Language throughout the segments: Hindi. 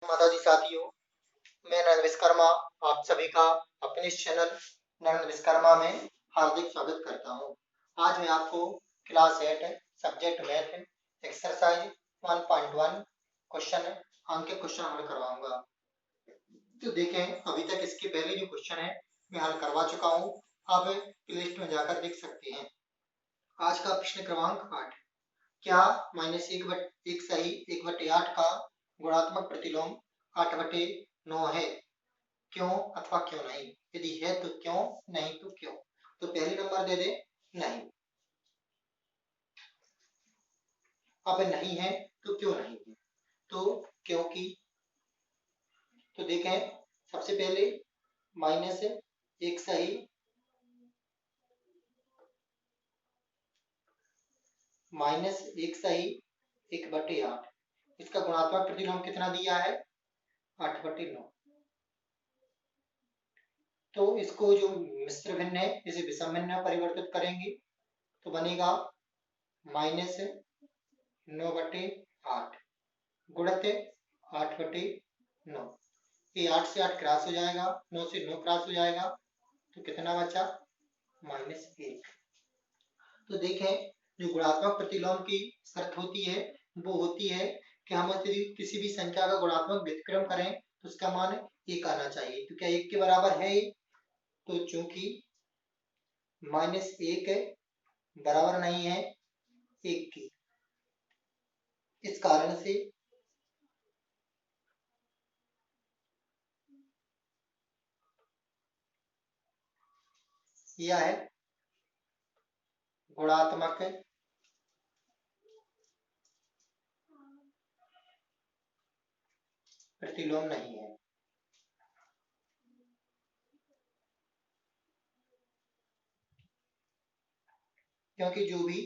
माता दी साथियों, मैं नरेंद्र विश्वकर्मा आप सभी का अपने इस चैनल नरेंद्र विश्वकर्मा में हार्दिक स्वागत करता हूं। आज मैं आपको class 8 subject math exercise 1.1 question अंक के क्वेश्चन हल करवाऊंगा। तो देखें, अभी तक इसके पहले जो क्वेश्चन है मैं हल करवा चुका हूं। आप प्लेलिस्ट में जाकर देख सकते हैं। आज का प्रश्न क्रमांक 8, क्या -1 सही 1/8 का गुणात्मक प्रतिलोम 8/9 है? क्यों अथवा क्यों नहीं? यदि है तो क्यों, नहीं तो क्यों? तो पहली नंबर दे दे नहीं। अब नहीं है तो क्यों नहीं है? तो क्योंकि, तो देखें, सबसे पहले -1 सही 1/8, इसका गुणात्मक प्रतिलोम कितना दिया है? 8/9। तो इसको जो मिश्र भिन्न है इसे विषम भिन्न में परिवर्तित करेंगे तो बनेगा -9/8 गुणित 8/9। ये 8 से 8 क्रॉस हो जाएगा, 9 से 9 क्रॉस हो जाएगा, तो कितना बचा? -1। तो देखें, जो गुणात्मक प्रतिलोम की शर्त होती है वो होती है कि हम यदि किसी भी संख्या का गुणात्मक व्युत्क्रम करें तो उसका मान 1 आना चाहिए। तो क्या 1 के बराबर है? तो चूंकि -1 बराबर नहीं है 1 की, इस कारण से यह है गुणात्मक प्रतिलोम नहीं है। क्योंकि जो भी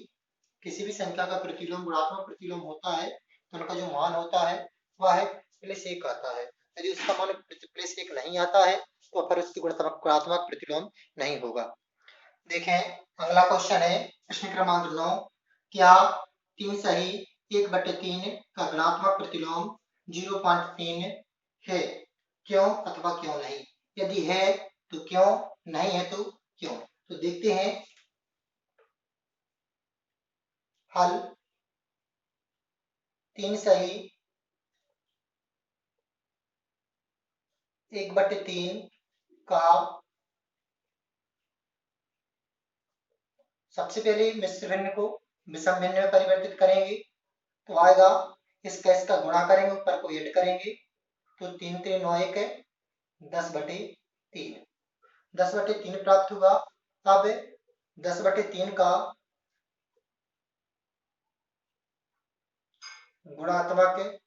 किसी भी संख्या का प्रतिलोम गुणात्मक प्रतिलोम होता है तो उनका जो मान होता है वह +1 आता है। यदि उसका मान +1 नहीं आता है तो फिर उसकी गुणात्मक प्रतिलोम नहीं होगा। देखें, अगला क्वेश्चन है प्रश्न क्रमांक 9, क्या 3 सही 1/3 का गुणात्मक प्रतिलोम 0.3 है? क्यों अथवा क्यों नहीं? यदि है तो क्यों, नहीं है तो क्यों? तो देखते हैं हल। 3 सही 1/3 का सबसे पहले मिश्र भिन्न को विषम भिन्न में परिवर्तित करेंगे तो आएगा, इसका गुणा करेंगे, ऊपर को ऐड करेंगे तो 3 3 9 1 10/3 10/3 प्राप्त होगा। अब 10/3 का गुणात्मक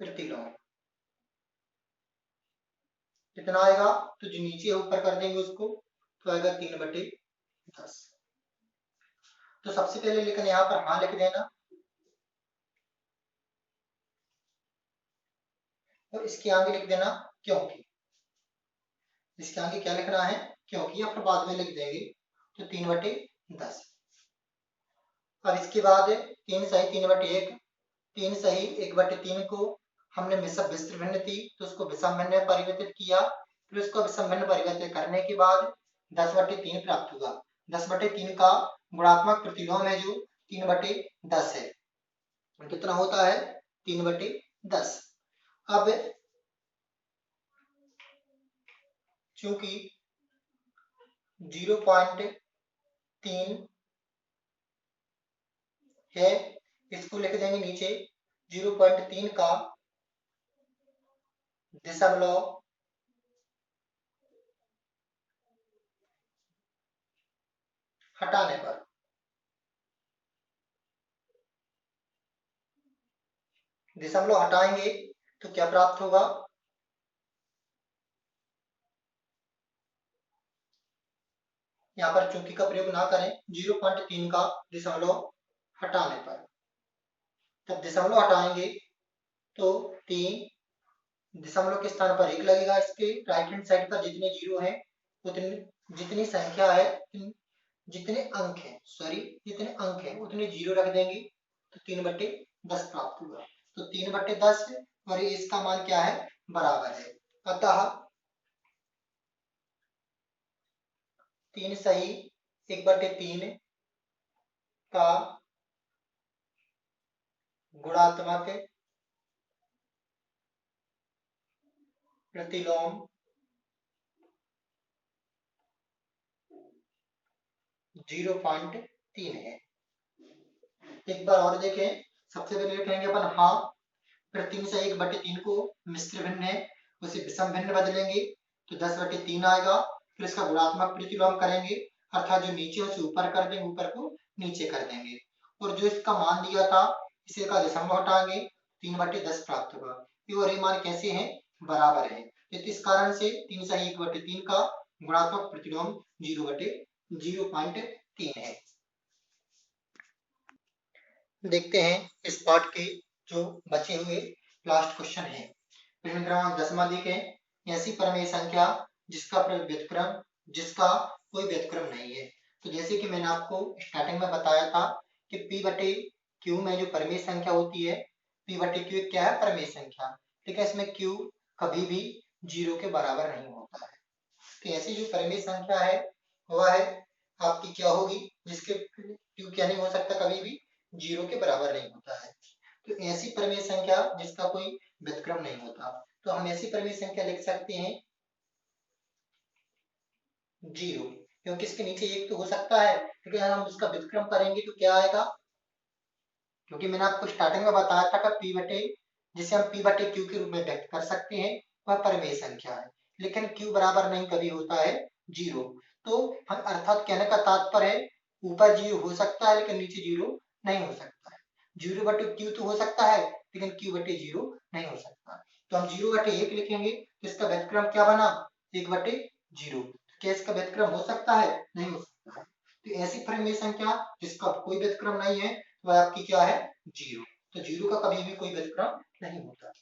प्रतिलोम कितना आएगा? तो जो नीचे ऊपर कर देंगे उसको तो आएगा 3/10। तो सबसे पहले लेकिन यहाँ पर हाँ लिख देना और इसके आगे लिख देना क्योंकि। इसके आगे क्या लिखना है? क्योंकि, या फिर बाद में लिख देंगे तो 3/10। अब इसके बाद 3 सही 3/1, 3 सही 1/3 को हमने मिश्र भिन्न थी तो उसको विषम भिन्न में परिवर्तित किया, फिर उसको विषम भिन्न परिवर्तित करने के बाद 10/3 प्राप्त हुआ। 10/3 का गुणात्मक प्रतिलोम है जो 3/10 है। कितना होता है? 3/10। अब चूंकि 0.3 है, इसको लिख देंगे नीचे 0.3 का दशमलव हटाने पर दशमलव हटाएंगे तो क्या प्राप्त होगा? यहाँ पर चूंकि का प्रयोग ना करें, 0.3 का दशमलव हटाने पर, जब दशमलव हटाएंगे तो 3 दशमलव के स्थान पर 1 लगेगा। इसके राइट हैंड साइड पर जितने जीरो हैं उतने जितनी संख्या है, जितने अंक है, सॉरी जितने अंक है उतने जीरो रख देंगे तो 3/10 प्राप्त हुआ। तो 3/10 और इसका मान क्या है, बराबर है। अतः 3 सही 1/3 का गुणात्मक प्रतिलोम 0.3 है। एक बार और देखें, सबसे पहले लिखेंगे अपन हाँ, फिर 3 से 1/3 को मिश्र भिन्न है उसे विषम भिन्न बदलेंगे तो 10/3 आएगा। फिर इसका गुणात्मक प्रतिलोम करेंगे, अर्थात जो नीचे उसे ऊपर कर देंगे, ऊपर को नीचे कर देंगे, और जो इसका मान दिया था इसे का दशमलव हटाएंगे, 3/10 प्राप्त होगा। ये और ये मान कैसे हैं, बराबर है। तो इस कारण से 3 से 1/3 का गुणात्मक प्रतिलोम 0/0.3 है। देखते हैं इस पार्ट के जो बचे हुए लास्ट क्वेश्चन है। प्रश्न क्रमांक 10वां देखें, ऐसी परमेय संख्या जिसका व्युत्क्रम जिसका कोई व्युत्क्रम नहीं है। तो जैसे कि मैंने आपको स्टार्टिंग में बताया था कि P/Q में जो परमेय संख्या होती है, P/Q क्या है, परमेय संख्या, ठीक है, इसमें Q कभी भी 0 के बराबर नहीं होता है। तो ऐसी जो परमेय संख्या है वह है आपकी क्या होगी, जिसके Q क्या नहीं हो सकता, कभी भी 0 के बराबर नहीं होता है। तो ऐसी परमेय संख्या जिसका कोई व्युत्क्रम नहीं होता, तो हम ऐसी परमेय संख्या लिख सकते हैं 0, क्योंकि इसके नीचे एक तो हो सकता है, लेकिन हम उसका व्युत्क्रम करेंगे तो क्या आएगा, क्योंकि मैंने आपको स्टार्टिंग में बताया था कि जिसे हम P/Q के रूप में व्यक्त कर सकते हैं वह परमेय संख्या है, लेकिन Q बराबर नहीं कभी होता है 0। तो हम अर्थात कहने का तात्पर्य है ऊपर 0 हो सकता है लेकिन नीचे 0 नहीं हो सकता है। 0/Q तो हो सकता है लेकिन Q/0 नहीं हो सकता। तो हम 0/1 लिखेंगे तो इसका व्युत्क्रम क्या बना, 1/0। क्या इसका व्युत्क्रम हो सकता है, नहीं हो सकता है। तो ऐसी परमेय संख्या जिसका कोई व्युत्क्रम नहीं है वह आपकी क्या है, 0। तो 0 का कभी भी कोई व्युत्क्रम नहीं होता।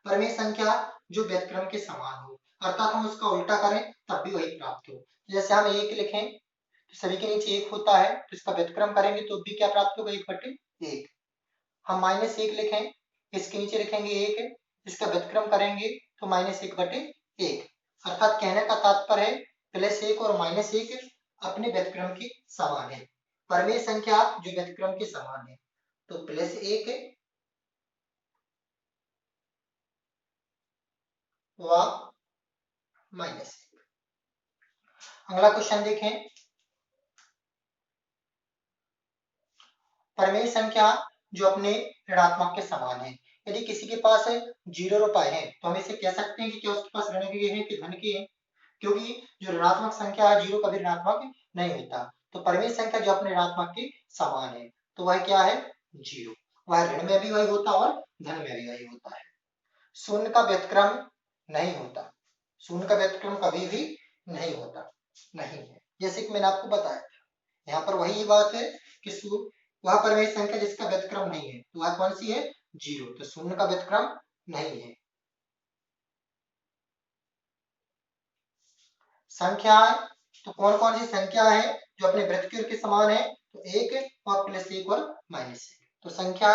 परमेय संख्या जो व्युत्क्रम के समान हो, अर्थात हम उसका उल्टा करें तब भी वही प्राप्त हो। जैसे हम 1 लिखें तो सभी के नीचे 1 होता है, तो इसका व्युत्क्रम करेंगे तो भी क्या प्राप्त होगा, 1/1। हम -1 लिखें, इसके नीचे लिखेंगे 1, इसका व्युत्क्रम करेंगे तो -1/1। अर्थात कहने का तात्पर्य है +1 और -1 अपने व्युत्क्रम के समान है। परमेय संख्या जो व्युत्क्रम के समान है, तो +1 व -1। अगला क्वेश्चन देखें, परमेय संख्या जो अपने ऋणात्मक के समान है। यदि किसी के पास 0 रुपए है तो हम इसे कह सकते हैं कि क्या उसके पास ऋण के हैं कि धन के हैं, क्योंकि जो ऋणात्मक संख्या है 0 कभी ऋणात्मक नहीं होता। तो परमेय संख्या जो अपने ऋणात्मक के समान है तो वह क्या है, 0। वह ऋण में भी वही होता और धन में भी वही होता है। शून्य का व्युत्क्रम नहीं होता, शून्य का व्युत्क्रम कभी भी नहीं होता, नहीं है, जैसे कि मैंने आपको बताया। यहाँ पर वही बात है कि वह परमेय संख्या जिसका व्युत्क्रम नहीं है, तो वह कौन सी है, 0। तो शून्य का व्युत्क्रम नहीं है। संख्याएं, तो कौन कौन सी संख्या है जो अपने व्युत्क्रम के समान है, तो 1 और +1 और -1। तो संख्या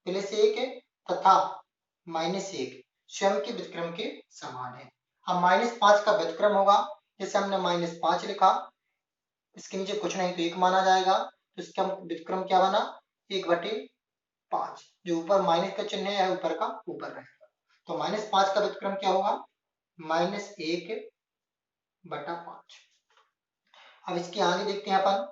+1 तथा -1 स्वयं के व्युत्क्रम के समान है। अब -5 का व्युत्क्रम होगा, जैसे हमने -5 लिखा, इसके नीचे कुछ नहीं तो 1 माना जाएगा, तो इसका व्युत्क्रम क्या बना, 1/5। जो ऊपर माइनस का चिन्ह है ऊपर का ऊपर रहेगा, तो -5 का व्युत्क्रम क्या होगा, -1/5। अब इसके आगे देखते हैं अपन,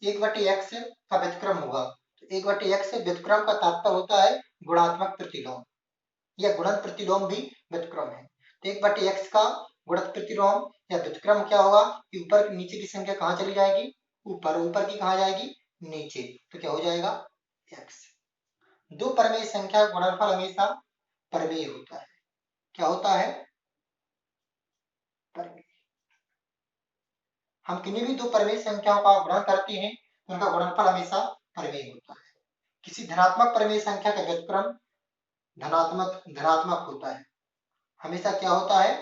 एक बटे एक्स का व्युत्क्रम होगा। तो 1/x व्युत्क्रम का तात्पर्य होता है गुणात्मक प्रतिलोम, या गुणन प्रतिलोम भी व्युत्क्रम है। तो 1/x का गुणक प्रतिलोम या व्युत्क्रम क्या होगा कि ऊपर नीचे की संख्या कहाँ चली जाएगी, ऊपर, ऊपर की कहाँ जाएगी, नीचे, तो क्या हो जाएगा, x। दो परमेय संख्या गुणनफल हमेशा परमेय होता है। क्या होता है, परमेय। हम किन्हीं भी दो परमेय संख्याओं का गुणन करते हैं तो उनका गुणनफल हमेशा परमेय होता है। किसी धनात्मक परमेय संख्या का व्युत्क्रम धनात्मक धनात्मक होता है, हमेशा क्या होता है,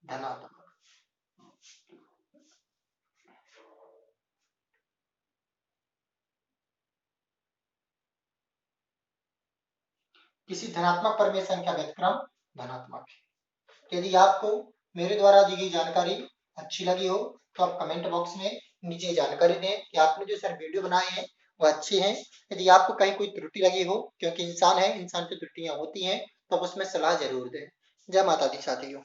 धनात्मक। किसी धनात्मक परिमेय संख्या व्यतिक्रम धनात्मक है। यदि आपको मेरे द्वारा दी गई जानकारी अच्छी लगी हो तो आप कमेंट बॉक्स में नीचे जानकारी दें कि आपने जो सर वीडियो बनाए हैं वो अच्छे हैं। यदि आपको कहीं कोई त्रुटि लगी हो, क्योंकि इंसान है, इंसान की त्रुटियां होती हैं, तो आप उसमें सलाह जरूर दें। जय माता दी साथियों।